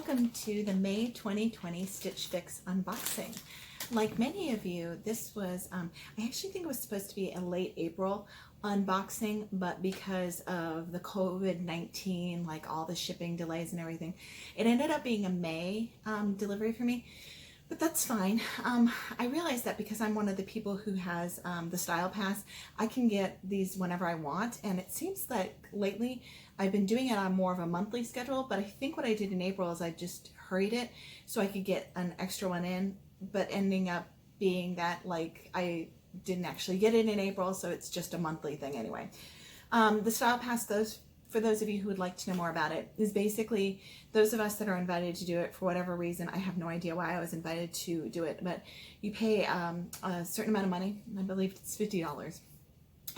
welcome to the May 2020 Stitch Fix unboxing. Like many of you, this was, I actually think it was supposed to be a late April unboxing, but because of the COVID-19, like all the shipping delays and everything, it ended up being a May delivery for me. But that's fine. I realized that because I'm one of the people who has the Style Pass, I can get these whenever I want. And it seems like lately I've been doing it on more of a monthly schedule. But I think what I did in April is I just hurried it so I could get an extra one in. But ending up being that like I didn't actually get it in April, so it's just a monthly thing anyway. The Style Pass, for those of you who would like to know more about it, is basically those of us that are invited to do it for whatever reason. I have no idea why I was invited to do it, but you pay a certain amount of money. I believe it's $50.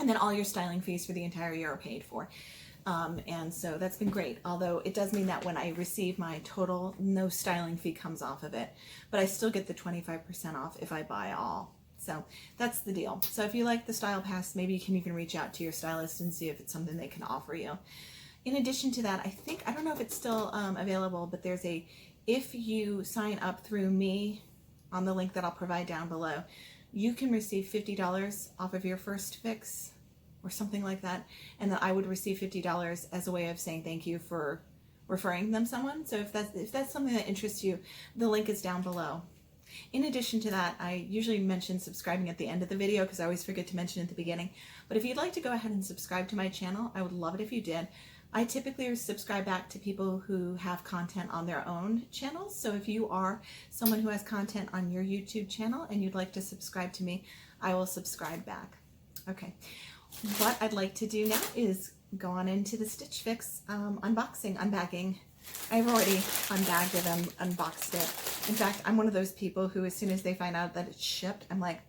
And then all your styling fees for the entire year are paid for. And so that's been great. Although it does mean that when I receive my total, no styling fee comes off of it. But I still get the 25% off if I buy all. So that's the deal. So if you like the Style Pass, maybe you can even reach out to your stylist and see if it's something they can offer you. In addition to that, I don't know if it's still available, but there's if you sign up through me on the link that I'll provide down below, you can receive $50 off of your first fix or something like that. And then I would receive $50 as a way of saying thank you for referring them someone. So if that's something that interests you, the link is down below. In addition to that, I usually mention subscribing at the end of the video because I always forget to mention it at the beginning. But if you'd like to go ahead and subscribe to my channel, I would love it if you did. I typically subscribe back to people who have content on their own channels. So if you are someone who has content on your YouTube channel and you'd like to subscribe to me, I will subscribe back. Okay, what I'd like to do now is go on into the Stitch Fix unbagging. I've already unbagged it and unboxed it. In fact, I'm one of those people who, as soon as they find out that it's shipped, I'm like,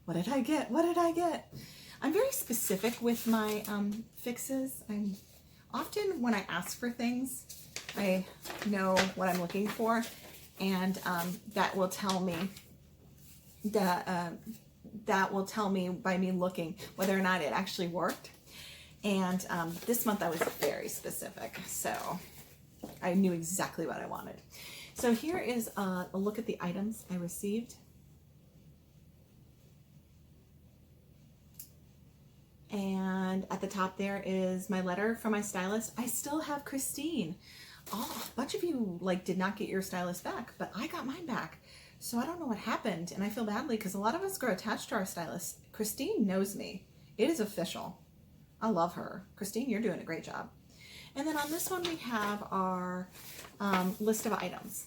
what did I get? What did I get? I'm very specific with my fixes. I'm often, when I ask for things, I know what I'm looking for, and that will tell me by me looking whether or not it actually worked. And this month I was very specific, so I knew exactly what I wanted. So here is a look at the items I received. And at the top there is my letter from my stylist. I still have Christine. Oh, a bunch of you did not get your stylist back, but I got mine back. So I don't know what happened, and I feel badly because a lot of us grow attached to our stylist. Christine knows me. It is official. I love her. Christine, you're doing a great job. And then on this one we have our list of items,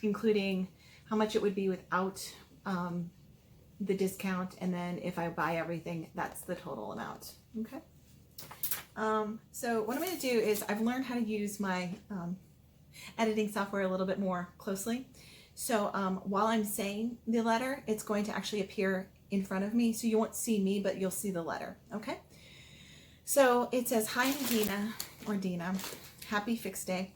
including how much it would be without the discount, and then if I buy everything, that's the total amount. Okay. So what I'm going to do is I've learned how to use my editing software a little bit more closely. So while I'm saying the letter, it's going to actually appear in front of me, so you won't see me, but you'll see the letter. Okay. So it says, "Hi Dina," or Dina, "happy fix day.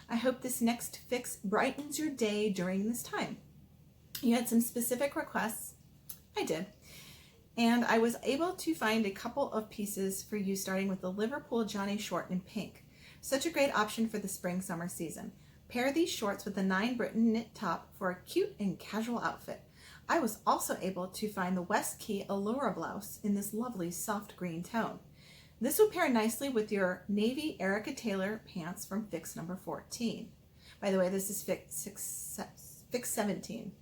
I hope this next fix brightens your day during this time. You had some specific requests." I did. "And I was able to find a couple of pieces for you, starting with the Liverpool Jeanie short in pink. Such a great option for the spring-summer season. Pair these shorts with the 9 Britton knit top for a cute and casual outfit. I was also able to find the West Key Allura Blouse in this lovely soft green tone. This would pair nicely with your navy Erica Taylor pants from fix number 14. By the way, this is fix 17.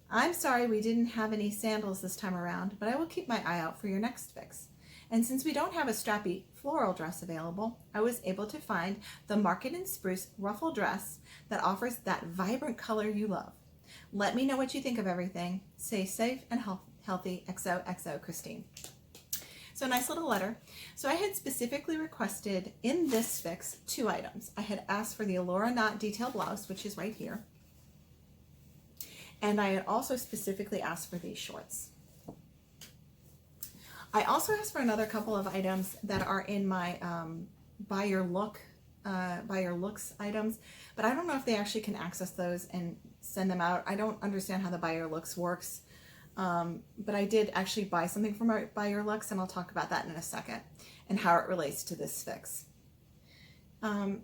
I'm sorry we didn't have any sandals this time around, but I will keep my eye out for your next fix. And since we don't have a strappy floral dress available, I was able to find the Market and Spruce Ruffle dress that offers that vibrant color you love. Let me know what you think of everything. Stay safe and healthy. XOXO, Christine." So a nice little letter. So I had specifically requested in this fix 2 items. I had asked for the Elora knot detail blouse, which is right here. And I had also specifically asked for these shorts. I also asked for another couple of items that are in my Buy Your Looks items, but I don't know if they actually can access those and send them out. I don't understand how the Buy Your Looks works. But I did actually buy something from Buy Your Looks, and I'll talk about that in a second and how it relates to this fix.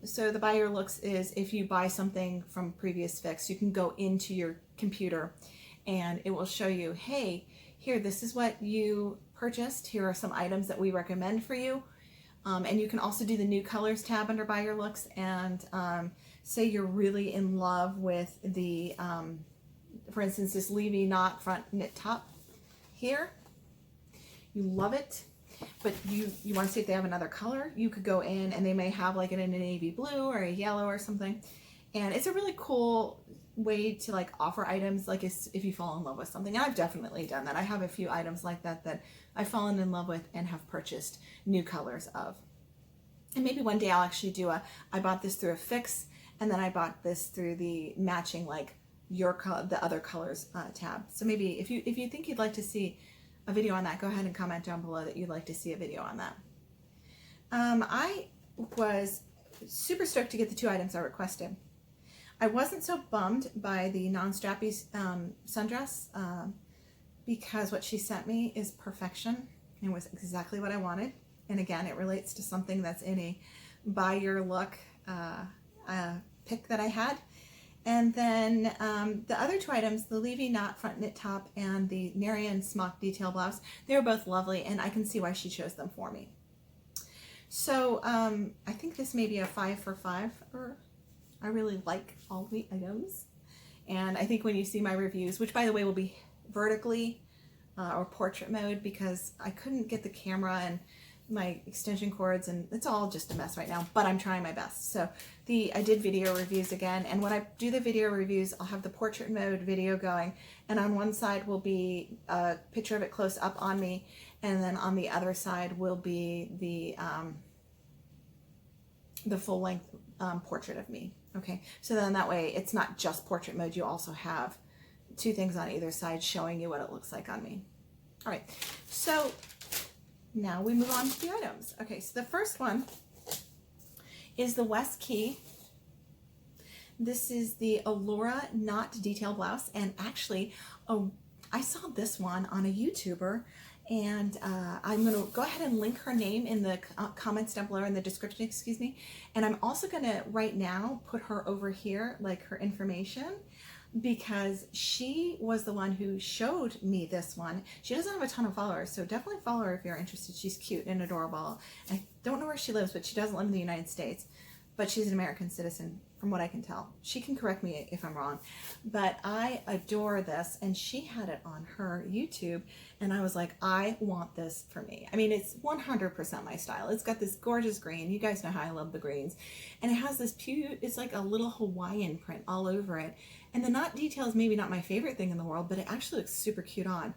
So the buy your looks is if you buy something from previous fix, you can go into your computer and it will show you, hey, here, this is what you purchased. Here are some items that we recommend for you. And you can also do the new colors tab under buy your looks and say you're really in love with the, for instance, this Levie knot front knit top here. You love it, but you want to see if they have another color. You could go in and they may have like it in a navy blue or a yellow or something. And it's a really cool way to like offer items like if you fall in love with something. And I've definitely done that. I have a few items like that that I've fallen in love with and have purchased new colors of. And maybe one day I'll actually do I bought this through a fix and then I bought this through the matching like the other colors tab. So maybe if you think you'd like to see a video on that, go ahead and comment down below that you'd like to see a video on that. I was super stoked to get the 2 items I requested. I wasn't so bummed by the non-strappy sundress because what she sent me is perfection and was exactly what I wanted. And again, it relates to something that's in a buy your look pick that I had. And then the other 2 items, the Levie knot front knit top and the Narien Smock detail blouse, they were both lovely and I can see why she chose them for me. So I think this may be a 5 for 5. I really like all the items. And I think when you see my reviews, which by the way will be vertically or portrait mode because I couldn't get the camera and my extension cords and it's all just a mess right now, but I'm trying my best. So I did video reviews again, and when I do the video reviews, I'll have the portrait mode video going, and on one side will be a picture of it close up on me, and then on the other side will be the full length portrait of me. Okay, so then that way it's not just portrait mode, you also have 2 things on either side showing you what it looks like on me. All right, so now we move on to the items. Okay, so the first one is the West Key. This is the Allura knot detail blouse, and actually I saw this one on a YouTuber, and I'm going to go ahead and link her name in the comments down below, in the description, excuse me, and I'm also going to right now put her over here, like her information, because she was the one who showed me this one. She doesn't have a ton of followers, so definitely follow her if you're interested. She's cute and adorable. I don't know where she lives, but she doesn't live in the United States, but she's an American citizen from what I can tell. She can correct me if I'm wrong, but I adore this, and she had it on her YouTube, and I was like, I want this for me. I mean, it's 100% my style. It's got this gorgeous green. You guys know how I love the greens, and it has this it's like a little Hawaiian print all over it, and the knot detail is maybe not my favorite thing in the world, but it actually looks super cute on.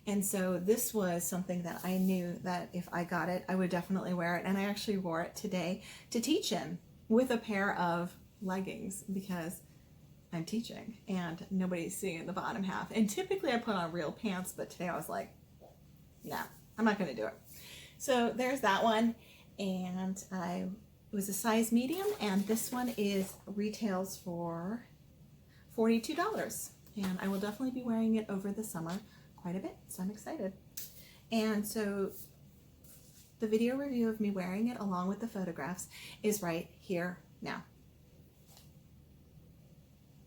And so this was something that I knew that if I got it, I would definitely wear it, and I actually wore it today to teach in with a pair of leggings because I'm teaching and nobody's seeing the bottom half. And typically I put on real pants, but today I was like, nah, I'm not going to do it. So there's that one, and it was a size medium, and this one retails for $42, and I will definitely be wearing it over the summer quite a bit, so I'm excited. And so the video review of me wearing it along with the photographs is right here now.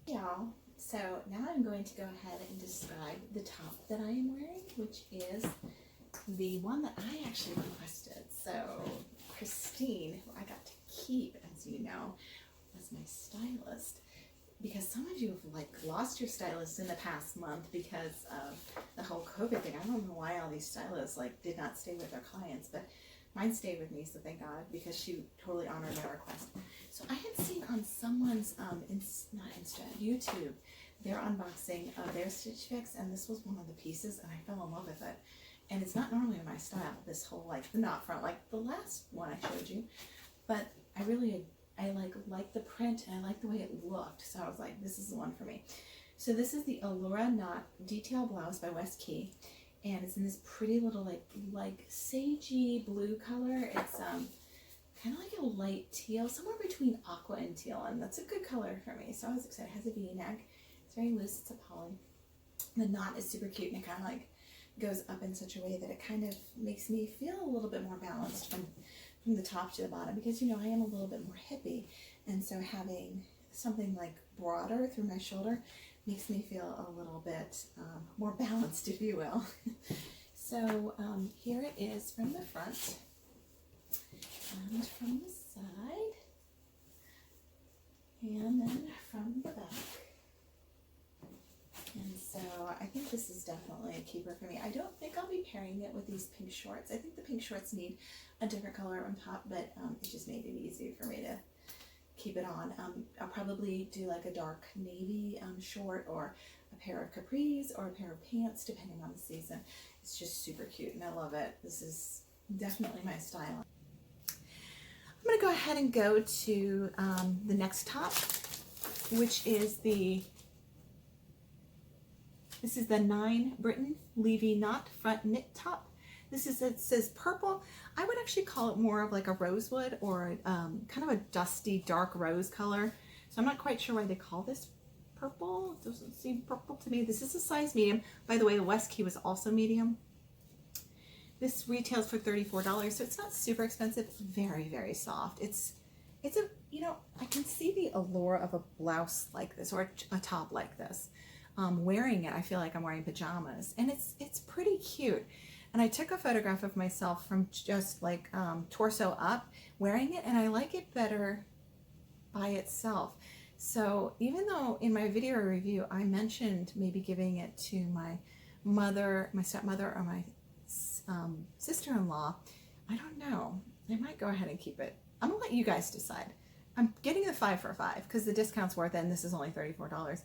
Y'all, so now I'm going to go ahead and describe the top that I am wearing, which is the one that I actually requested. So Christine, who I got to keep, as you know, was my stylist, because some of you have like lost your stylist in the past month because of the whole COVID thing. I don't know why all these stylists like did not stay with their clients, but mine stayed with me, so thank God, because she totally honored my request. So I had seen on someone's YouTube, their unboxing of their Stitch Fix, and this was one of the pieces, and I fell in love with it. And it's not normally my style, this whole like the knot front, like the last one I showed you, but I like the print and I like the way it looked, so I was like, this is the one for me. So this is the Allura knot detail blouse by West Key, and it's in this pretty little like sagey blue color. It's kind of like a light teal, somewhere between aqua and teal, and that's a good color for me, so I was excited. It has a V-neck, it's very loose, it's a poly. The knot is super cute, and it kind of like goes up in such a way that it kind of makes me feel a little bit more balanced from from the top to the bottom, because, you know, I am a little bit more hippie, and so having something like broader through my shoulder makes me feel a little bit more balanced, if you will. So here it is from the front and from the side, and then from the back. And so I think this is definitely a keeper for me. I don't think I'll be pairing it with these pink shorts. I think the pink shorts need a different color on top, but it just made it easy for me to keep it on. I'll probably do like a dark navy short, or a pair of capris, or a pair of pants, depending on the season. It's just super cute and I love it. This is definitely my style. I'm going to go ahead and go to the next top, which is this is the 9 Britton Levie knot front knit top. This is, it says purple. I would actually call it more of like a rosewood, or kind of a dusty dark rose color. So I'm not quite sure why they call this purple. It doesn't seem purple to me. This is a size medium. By the way, the West Key was also medium. This retails for $34, so it's not super expensive. It's very, very soft. It's a, you know, I can see the allure of a blouse like this, or a top like this. Wearing it, I feel like I'm wearing pajamas, and it's pretty cute. And I took a photograph of myself from just like torso up wearing it, and I like it better by itself. So even though in my video review I mentioned maybe giving it to my mother, my stepmother, or my sister-in-law, I don't know. I might go ahead and keep it. I'm gonna let you guys decide. I'm getting the 5 for 5 because the discount's worth it, and this is only $34.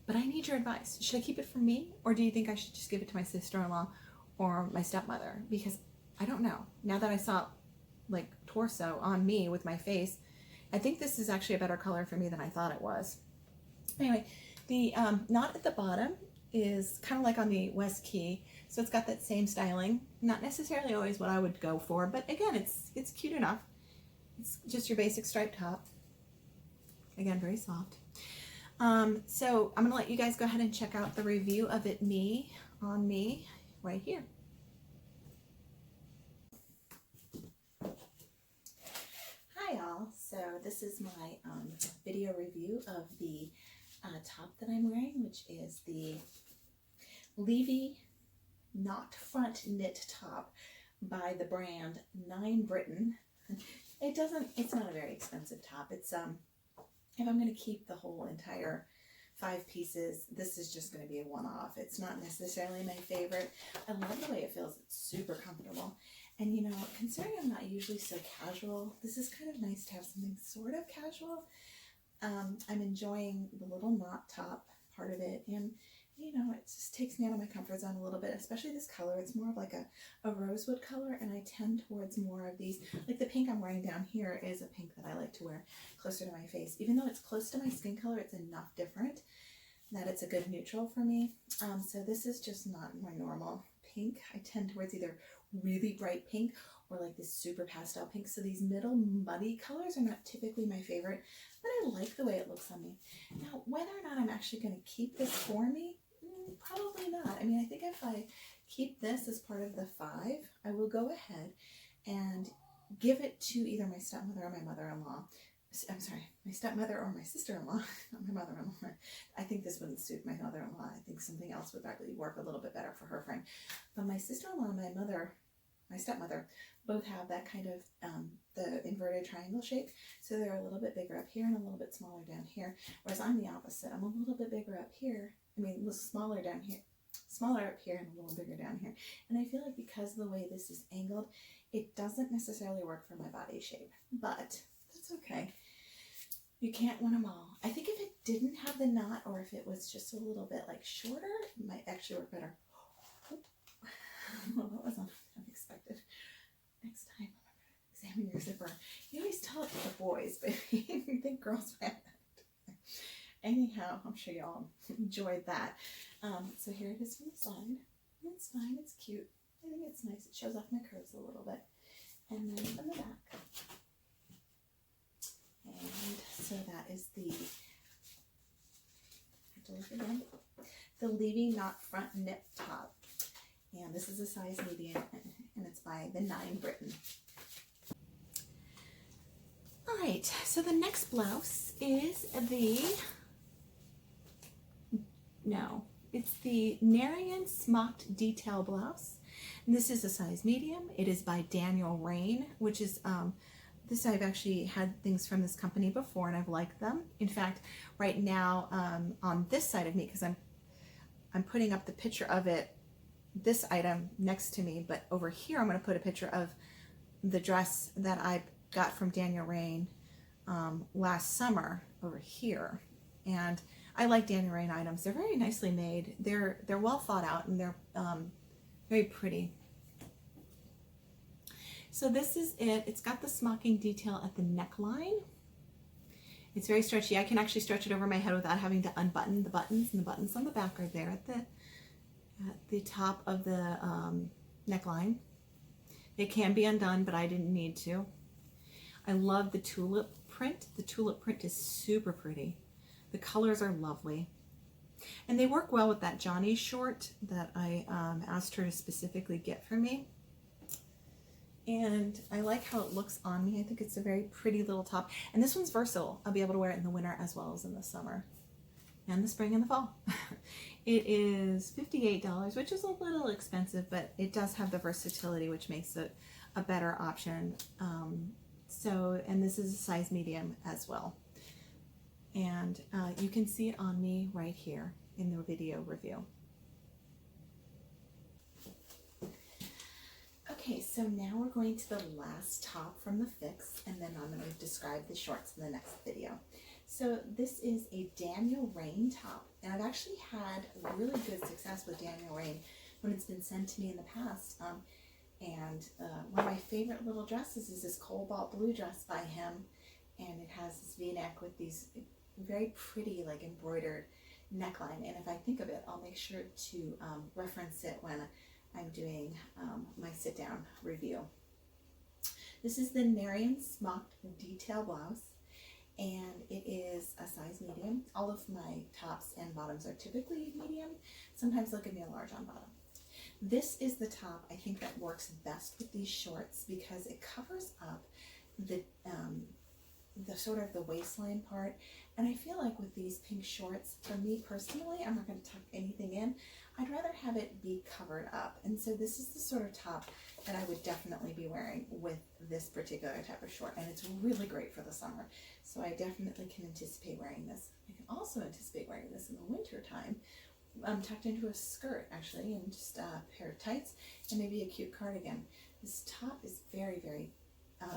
But I need your advice. Should I keep it for me, or do you think I should just give it to my sister-in-law or my stepmother? Because I don't know. Now that I saw like torso on me with my face, I think this is actually a better color for me than I thought it was. Anyway, the knot at the bottom is kind of like on the West Key, so it's got that same styling. Not necessarily always what I would go for, but again, it's cute enough. It's just your basic striped top. Again, very soft. So I'm going to let you guys go ahead and check out the review of it on me right here. Hi y'all. So this is my video review of the top that I'm wearing, which is the Levie knot front knit top by the brand 9 Britton. It's not a very expensive top. It's if I'm going to keep the whole entire 5 pieces, this is just going to be a one-off. It's not necessarily my favorite. I love the way it feels. It's super comfortable. And you know, considering I'm not usually so casual, this is kind of nice to have something sort of casual. I'm enjoying the little knot top part of it, and you know, it just takes me out of my comfort zone a little bit, especially this color. It's more of like a rosewood color, and I tend towards more of these. Like the pink I'm wearing down here is a pink that I like to wear closer to my face. Even though it's close to my skin color, it's enough different that it's a good neutral for me. So this is just not my normal pink. I tend towards either really bright pink or like this super pastel pink. So these middle muddy colors are not typically my favorite, but I like the way it looks on me. Now, whether or not I'm actually going to keep this for me, probably not. I mean, I think if I keep this as part of the 5, I will go ahead and give it to either my stepmother or my mother-in-law. I'm sorry, my stepmother or my sister-in-law, not my mother-in-law. I think this wouldn't suit my mother-in-law. I think something else would probably work a little bit better for her friend. But my sister-in-law and my stepmother, both have that kind of the inverted triangle shape. So they're a little bit bigger up here and a little bit smaller down here. Whereas I'm the opposite. I'm a little bit bigger up here. I mean, a little smaller down here, smaller up here and a little bigger down here. And I feel like because of the way this is angled, it doesn't necessarily work for my body shape, but that's okay. You can't win them all. I think if it didn't have the knot, or if it was just a little bit like shorter, it might actually work better. Well, that was unexpected. Next time, examine your zipper. You always tell it to the boys, but you think girls have that. Anyhow, I'm sure y'all enjoyed that. So here it is from the side. It's fine. It's cute. I think it's nice. It shows off my curves a little bit. And then from the back. And so that is the Levie knot front knit top. And this is a size medium, and it's by the 9 Britton. right, so the next blouse is it's the Narien Smocked detail blouse. And this is a size medium. It is by Rainn, which is, I've actually had things from this company before and I've liked them. In fact, right now on this side of me, because I'm putting up the picture of it, this item next to me, but over here I'm going to put a picture of the dress that I got from Rainn last summer over here. And I like Rainn items. They're very nicely made. They're well thought out and they're very pretty. So this is it. It's got the smocking detail at the neckline. It's very stretchy. I can actually stretch it over my head without having to unbutton the buttons, and the buttons on the back are there at the top of the neckline. They can be undone, but I didn't need to. I love the tulip print. The tulip print is super pretty. The colors are lovely. And they work well with that Jeanie short that I asked her to specifically get for me. And I like how it looks on me. I think it's a very pretty little top. And this one's versatile. I'll be able to wear it in the winter as well as in the summer. And the spring and the fall. It is $58, which is a little expensive, but it does have the versatility, which makes it a better option. And this is a size medium as well. And you can see it on me right here in the video review. Okay, so now we're going to the last top from the fix, and then I'm going to describe the shorts in the next video. So this is a Rainn top, and I've actually had really good success with Rainn when it's been sent to me in the past. One of my favorite little dresses is this cobalt blue dress by him, and it has this V-neck with these very pretty, like, embroidered neckline. And if I think of it, I'll make sure to reference it when I'm doing my sit-down review. This is the Narien Smocked detail blouse, and it is a size medium. All of my tops and bottoms are typically medium. Sometimes they'll give me a large on bottom. This is the top I think that works best with these shorts because it covers up the sort of the waistline part. And I feel like with these pink shorts, for me personally, I'm not going to tuck anything in. I'd rather have it be covered up. And so this is the sort of top that I would definitely be wearing with this particular type of short. And it's really great for the summer. So I definitely can anticipate wearing this. I can also anticipate wearing this in the winter time, tucked into a skirt actually, and just a pair of tights and maybe a cute cardigan. This top is very, very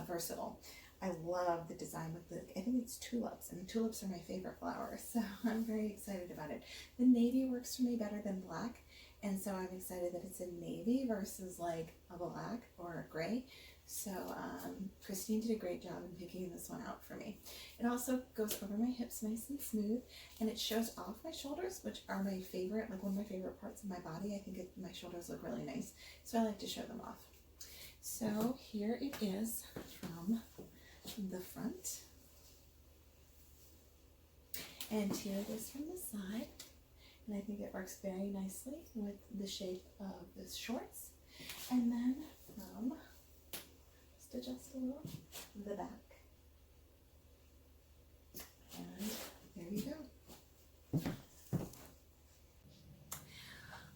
versatile. I love the design with I think it's tulips, and tulips are my favorite flower, so I'm very excited about it. The navy works for me better than black, and so I'm excited that it's a navy versus like a black or a gray. So Christine did a great job in picking this one out for me. It also goes over my hips nice and smooth, and it shows off my shoulders, which are my favorite, like one of my favorite parts of my body. I think my shoulders look really nice, so I like to show them off. So here it is from the front, and here it is from the side, and I think it works very nicely with the shape of the shorts. And then from, just adjust a little, the back, and there you go.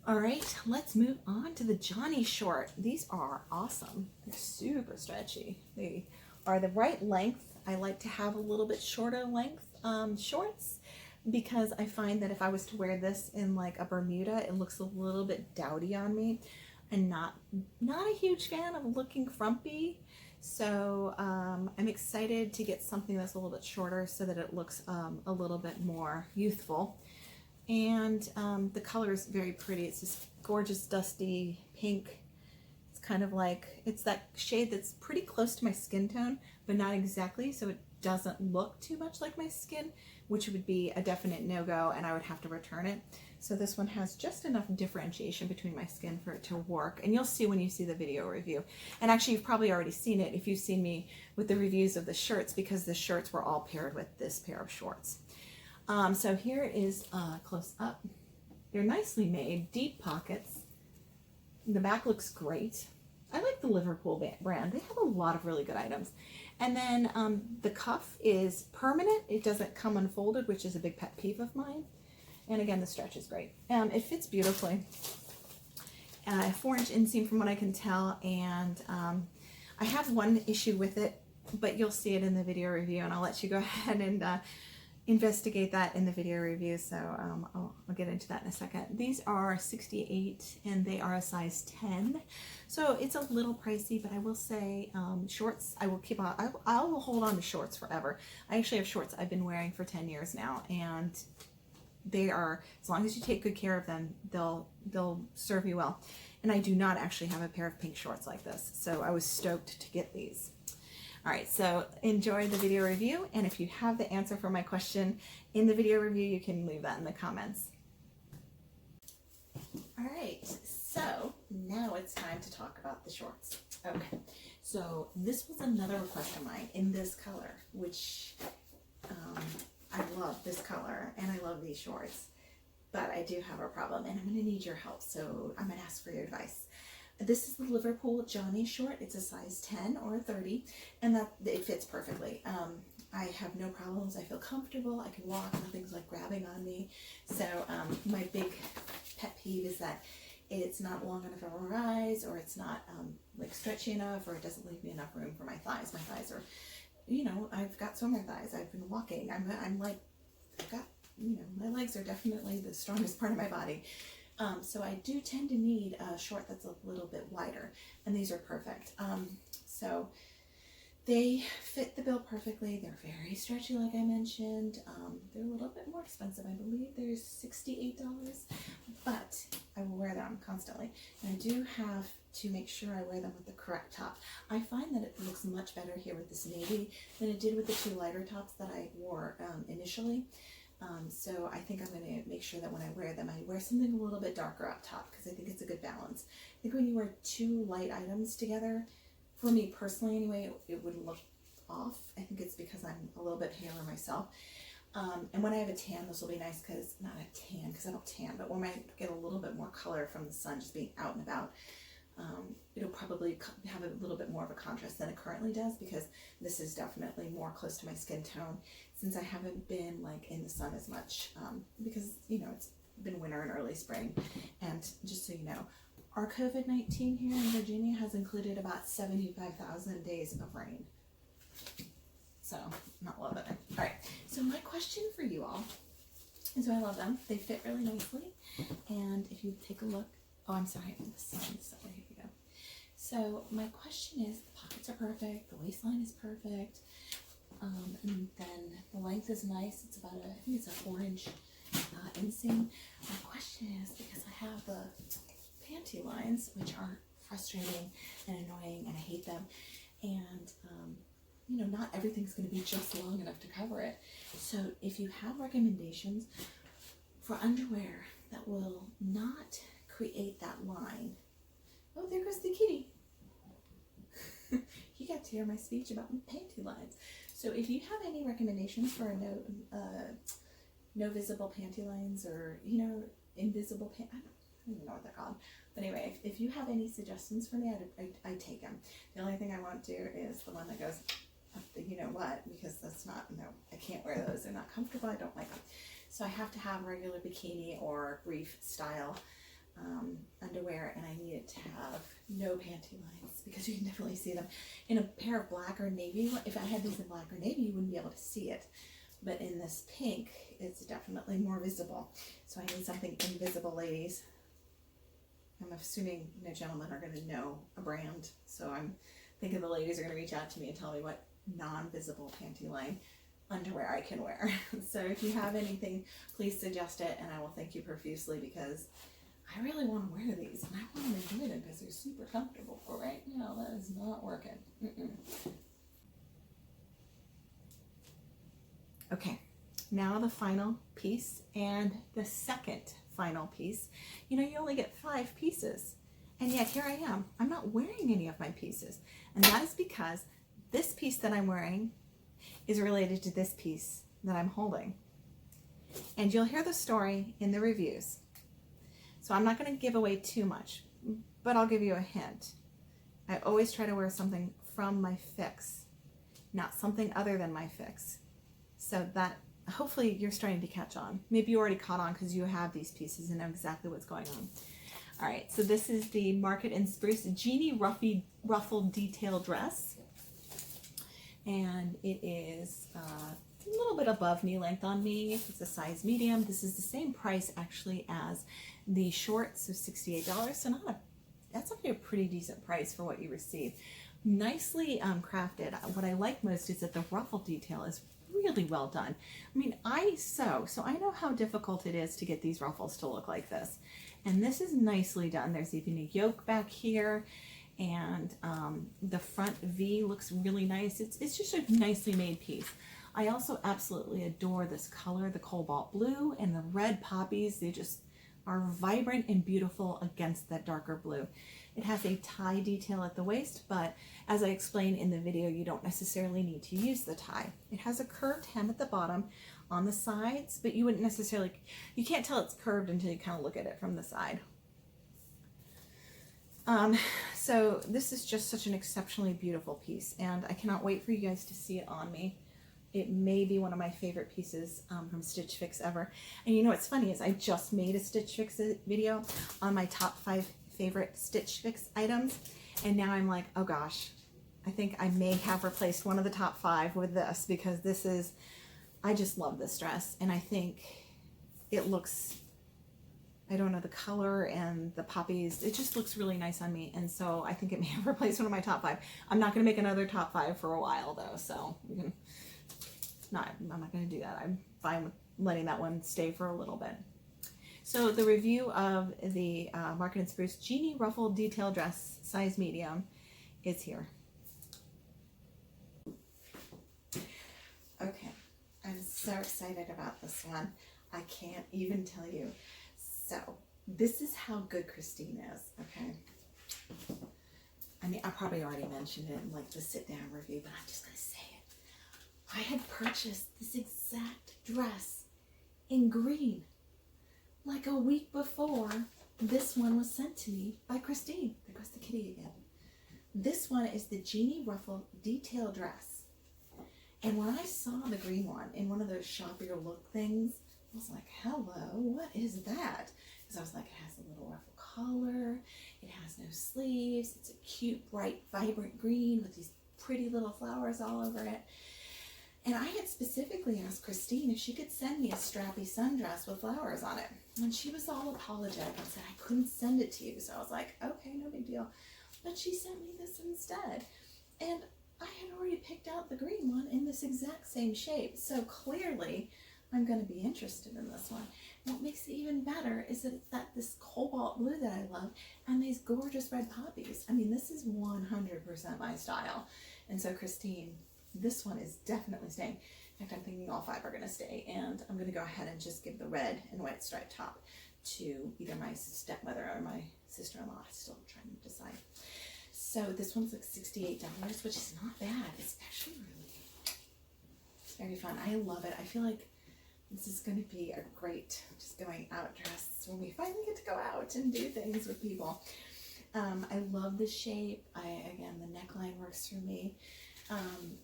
All right, let's move on to the Jeanie short. These are awesome. They're super stretchy. They are the right length. I like to have a little bit shorter length shorts because I find that if I was to wear this in like a Bermuda, it looks a little bit dowdy on me, and not a huge fan of looking frumpy. So I'm excited to get something that's a little bit shorter so that it looks a little bit more youthful. And the color is very pretty. It's this gorgeous dusty pink. Kind of like, it's that shade that's pretty close to my skin tone, but not exactly, so it doesn't look too much like my skin, which would be a definite no-go, and I would have to return it. So this one has just enough differentiation between my skin for it to work, and you'll see when you see the video review. And actually, you've probably already seen it if you've seen me with the reviews of the shirts, because the shirts were all paired with this pair of shorts. So here is close up. They're nicely made, deep pockets. The back looks great. I like the Liverpool brand. They have a lot of really good items. And then the cuff is permanent. It doesn't come unfolded, which is a big pet peeve of mine. And again, the stretch is great. It fits beautifully. 4-inch inseam from what I can tell. And I have one issue with it, but you'll see it in the video review, and I'll let you go ahead and investigate that in the video review. So I'll get into that in a second. These are 68 and they are a size 10. So it's a little pricey, but I will say shorts, I will keep on, I will hold on to shorts forever. I actually have shorts I've been wearing for 10 years now, and they are, as long as you take good care of them, they'll serve you well. And I do not actually have a pair of pink shorts like this, so I was stoked to get these. All right, so enjoy the video review, and if you have the answer for my question in the video review, you can leave that in the comments. All right, so now it's time to talk about the shorts. Okay, so this was another request of mine in this color, which I love this color, and I love these shorts, but I do have a problem, and I'm gonna need your help, so I'm gonna ask for your advice. This is the Liverpool Jeanie short. It's a size 10 or a 30, and that it fits perfectly. I have no problems. I feel comfortable. I can walk. Nothing's like grabbing on me. So my big pet peeve is that it's not long enough of a rise, or it's not like stretchy enough, or it doesn't leave me enough room for my thighs. My thighs are, you know, I've got swimmer thighs. I've been walking. I'm like, I've got, you know, my legs are definitely the strongest part of my body. So I do tend to need a short that's a little bit wider, and these are perfect. So they fit the bill perfectly. They're very stretchy, like I mentioned. They're a little bit more expensive. I believe they're $68, but I will wear them constantly. And I do have to make sure I wear them with the correct top. I find that it looks much better here with this navy than it did with the 2 lighter tops that I wore initially. So I think I'm going to make sure that when I wear them, I wear something a little bit darker up top, because I think it's a good balance. I think when you wear 2 light items together, for me personally anyway, it would look off. I think it's because I'm a little bit paler myself. And when I have a tan, this will be nice, because, not a tan, because I don't tan, but when I get a little bit more color from the sun just being out and about, it'll probably have a little bit more of a contrast than it currently does, because this is definitely more close to my skin tone, since I haven't been like in the sun as much, because, you know, it's been winter and early spring. And just so you know, our COVID-19 here in Virginia has included about 75,000 days of rain. So, not loving it. All right, so my question for you all is, I love them. They fit really nicely. And if you take a look, oh, I'm sorry, the sun, so here you go. So my question is, the pockets are perfect, the waistline is perfect, and then the length is nice. It's about I think it's a 4-inch inseam. My question is, because I have the panty lines, which are frustrating and annoying, and I hate them, and you know, not everything's going to be just long enough to cover it. So if you have recommendations for underwear that will not create that line. Oh, there goes the kitty. He got to hear my speech about panty lines. So if you have any recommendations for no visible panty lines, or, you know, invisible I don't even know what they're called. But anyway, if you have any suggestions for me, I'd take them. The only thing I won't do is the one that goes up the you know what, because that's not, no, I can't wear those. They're not comfortable. I don't like them. So I have to have regular bikini or brief style underwear, and I need it to have no panty lines, because you can definitely see them. In a pair of black or navy, if I had these in black or navy, you wouldn't be able to see it. But in this pink, it's definitely more visible. So I need something invisible, ladies. I'm assuming, you know, gentlemen are going to know a brand, so I'm thinking the ladies are going to reach out to me and tell me what non-visible panty line underwear I can wear. So if you have anything, please suggest it, and I will thank you profusely, because I really want to wear these, and I want to enjoy them because they're super comfortable. For right now, that is not working. Okay, now the final piece, and the second final piece. You know, you only get 5 pieces, and yet here I am. I'm not wearing any of my pieces, and that is because this piece that I'm wearing is related to this piece that I'm holding. And you'll hear the story in the reviews. So I'm not going to give away too much, but I'll give you a hint. I always try to wear something from my fix, not something other than my fix. So that, hopefully you're starting to catch on. Maybe you already caught on because you have these pieces and know exactly what's going on. All right, so this is the Market and Spruce Jeanie Ruffle detail dress. And it is a little bit above knee length on me. It's a size medium. This is the same price actually as the shorts, so $68. So that's actually a pretty decent price for what you receive. Nicely crafted. What I like most is that the ruffle detail is really well done. I mean, I sew, so I know how difficult it is to get these ruffles to look like this. And this is nicely done. There's even a yoke back here, and the front V looks really nice. It's just a nicely made piece. I also absolutely adore this color, the cobalt blue and the red poppies. They just are vibrant and beautiful against that darker blue. It has a tie detail at the waist, but as I explained in the video, you don't necessarily need to use the tie. It has a curved hem at the bottom on the sides, but you wouldn't necessarily, you can't tell it's curved until you kind of look at it from the side. So this is just such an exceptionally beautiful piece, and I cannot wait for you guys to see it on me. It may be one of my favorite pieces from Stitch Fix ever. And you know what's funny is I just made a Stitch Fix video on my top 5 favorite Stitch Fix items, and now I'm like, oh gosh, I think I may have replaced one of the top 5 with this, because this is, I just love this dress, and I think it looks, I don't know, the color and the poppies, it just looks really nice on me, and so I think it may have replaced one of my top 5. I'm not going to make another top 5 for a while though, so we can I'm not going to do that. I'm fine with letting that one stay for a little bit. So the review of the Market and Spruce Jeanie Ruffle detail dress, size medium, is here. Okay, I'm so excited about this one. I can't even tell you. So this is how good Christine is, okay? I mean, I probably already mentioned it in like the sit down review, but I'm just going to say it. I had purchased this exact dress in green like a week before this one was sent to me by Christine. There goes the kitty again. This one is the Jeanie Ruffle detail dress. And when I saw the green one in one of those Shoppier Look things, I was like, hello, what is that? Because I was like, it has a little ruffle collar, it has no sleeves, it's a cute, bright, vibrant green with these pretty little flowers all over it. And I had specifically asked Christine if she could send me a strappy sundress with flowers on it. And she was all apologetic and said I couldn't send it to you. So I was like, okay, no big deal. But she sent me this instead. And I had already picked out the green one in this exact same shape. So clearly I'm going to be interested in this one. And what makes it even better is that it's that this cobalt blue that I love and these gorgeous red poppies. I mean, this is 100% my style. And so Christine, this one is definitely staying. In fact, I'm thinking all 5 are going to stay, and I'm going to go ahead and just give the red and white striped top to either my stepmother or my sister-in-law. Still trying to decide. So this one's like $68, which is not bad. It's actually it's very fun. I love it. I feel like this is going to be a great just going out dress when we finally get to go out and do things with people. I love the shape. Again, the neckline works for me.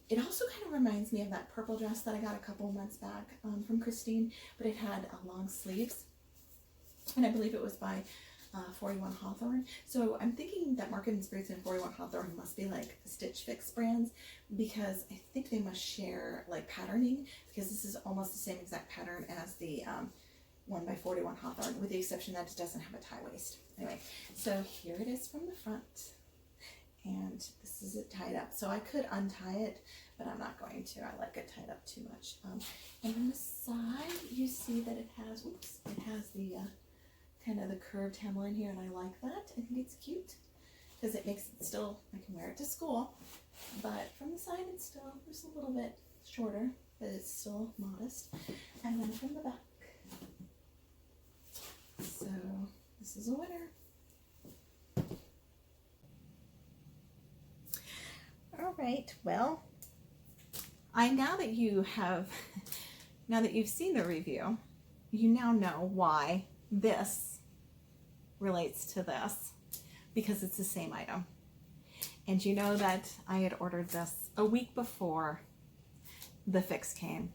It also kind of reminds me of that purple dress that I got a couple months back from Christine, but it had long sleeves, and I believe it was by 41 Hawthorne. So I'm thinking that Market and Spruce and 41 Hawthorne must be like Stitch Fix brands, because I think they must share like patterning, because this is almost the same exact pattern as the one by 41 Hawthorne, with the exception that it doesn't have a tie waist. Anyway, so here it is from the front. And this is it tied up. So I could untie it, but I'm not going to. I like it tied up too much. And on the side, you see that it has, it has the kind of the curved hemline here, and I like that. I think it's cute because it makes it still, I can wear it to school, but from the side it's still just a little bit shorter, but it's still modest. And then from the back, so this is a winner. All right, well, now that you've seen the review, you now know why this relates to this, because it's the same item. And you know that I had ordered this a week before the fix came.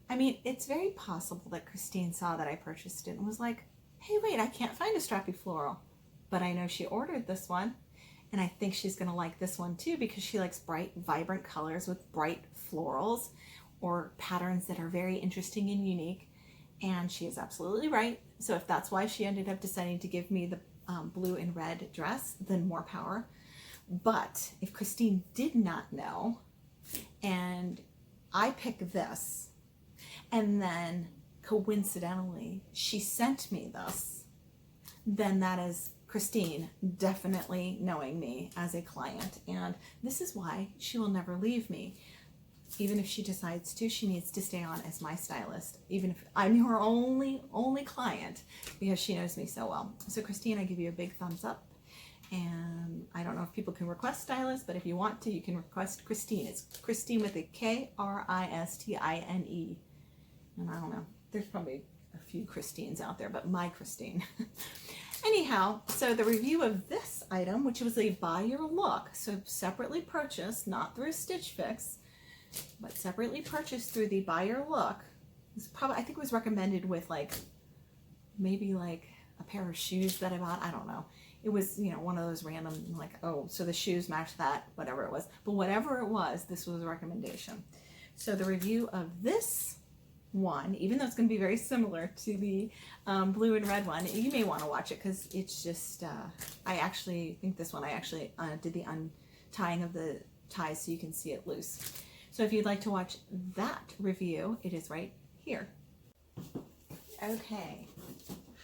I mean, it's very possible that Christine saw that I purchased it and was like, hey, wait, I can't find a strappy floral. But I know she ordered this one, and I think she's gonna like this one too because she likes bright, vibrant colors with bright florals or patterns that are very interesting and unique. And she is absolutely right. So if that's why she ended up deciding to give me the blue and red dress, then more power. But if Christine did not know, and I picked this, and then coincidentally she sent me this, then that is Christine definitely knowing me as a client. And this is why she will never leave me. Even if she decides to, she needs to stay on as my stylist, even if I'm her only client, because she knows me so well. So Christine, I give you a big thumbs up. And I don't know if people can request stylists, but if you want to, you can request Christine. It's Christine with a Kristine. And I don't know, there's probably a few Christines out there, but my Christine. Anyhow, so the review of this item, which was a buy your look, so separately purchased, not through Stitch Fix, but separately purchased through the buy your look. It's probably, I think it was recommended with like, maybe like a pair of shoes that I bought. I don't know. It was, you know, one of those random, like, oh, so the shoes match that, whatever it was. But whatever it was, this was a recommendation. So the review of this one, even though it's going to be very similar to the blue and red one, you may want to watch it because it's just, I actually think this one, I actually did the untying of the ties so you can see it loose. So if you'd like to watch that review, it is right here. Okay,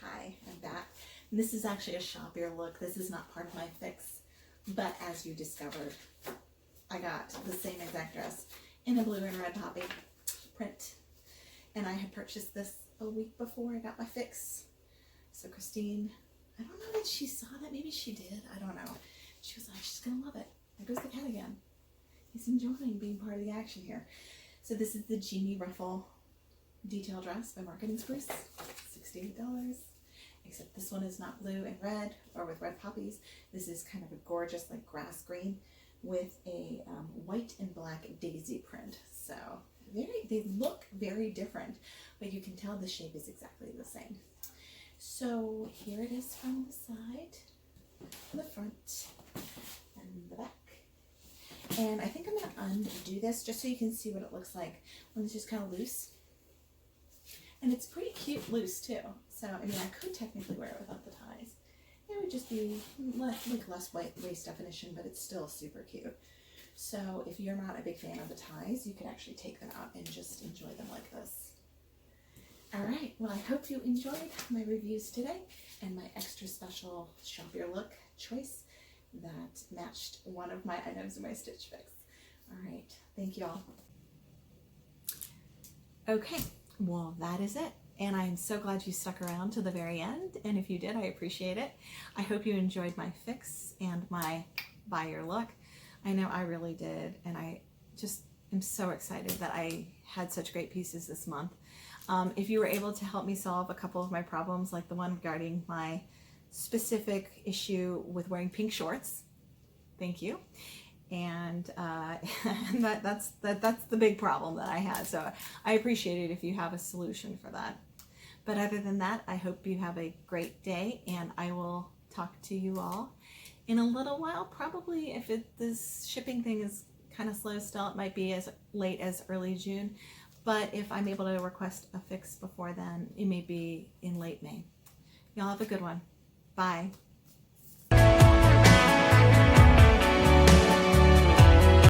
hi, I'm back. And this is actually a Shoppier Look. This is not part of my fix, but as you discovered, I got the same exact dress in a blue and red poppy print. And I had purchased this a week before I got my fix. So Christine, I don't know that she saw that. Maybe she did. I don't know. She was like, she's going to love it. There goes the cat again. He's enjoying being part of the action here. So this is the Jeanie Ruffle detail dress by Marketing Spruce. $68. Except this one is not blue and red or with red poppies. This is kind of a gorgeous like grass green with a white and black daisy print. So they look very different, but you can tell the shape is exactly the same. So here it is from the side, the front, and the back. And I think I'm going to undo this just so you can see what it looks like when it's just kind of loose. And it's pretty cute loose too. So, I mean, I could technically wear it without the ties. It would just be like less white waist definition, but it's still super cute. So if you're not a big fan of the ties, you can actually take them out and just enjoy them like this. All right, well, I hope you enjoyed my reviews today and my extra special Shoppier Look choice that matched one of my items in my Stitch Fix. All right, thank you all. Okay, well, that is it. And I'm so glad you stuck around to the very end. And if you did, I appreciate it. I hope you enjoyed my fix and my buy your look. I know I really did. And I just am so excited that I had such great pieces this month. If you were able to help me solve a couple of my problems, like the one regarding my specific issue with wearing pink shorts, thank you. And that's the big problem that I had. So I appreciate it if you have a solution for that. But other than that, I hope you have a great day, and I will talk to you all in a little while. Probably if this shipping thing is kind of slow still, it might be as late as early June. But if I'm able to request a fix before then, it may be in late May. Y'all have a good one. Bye.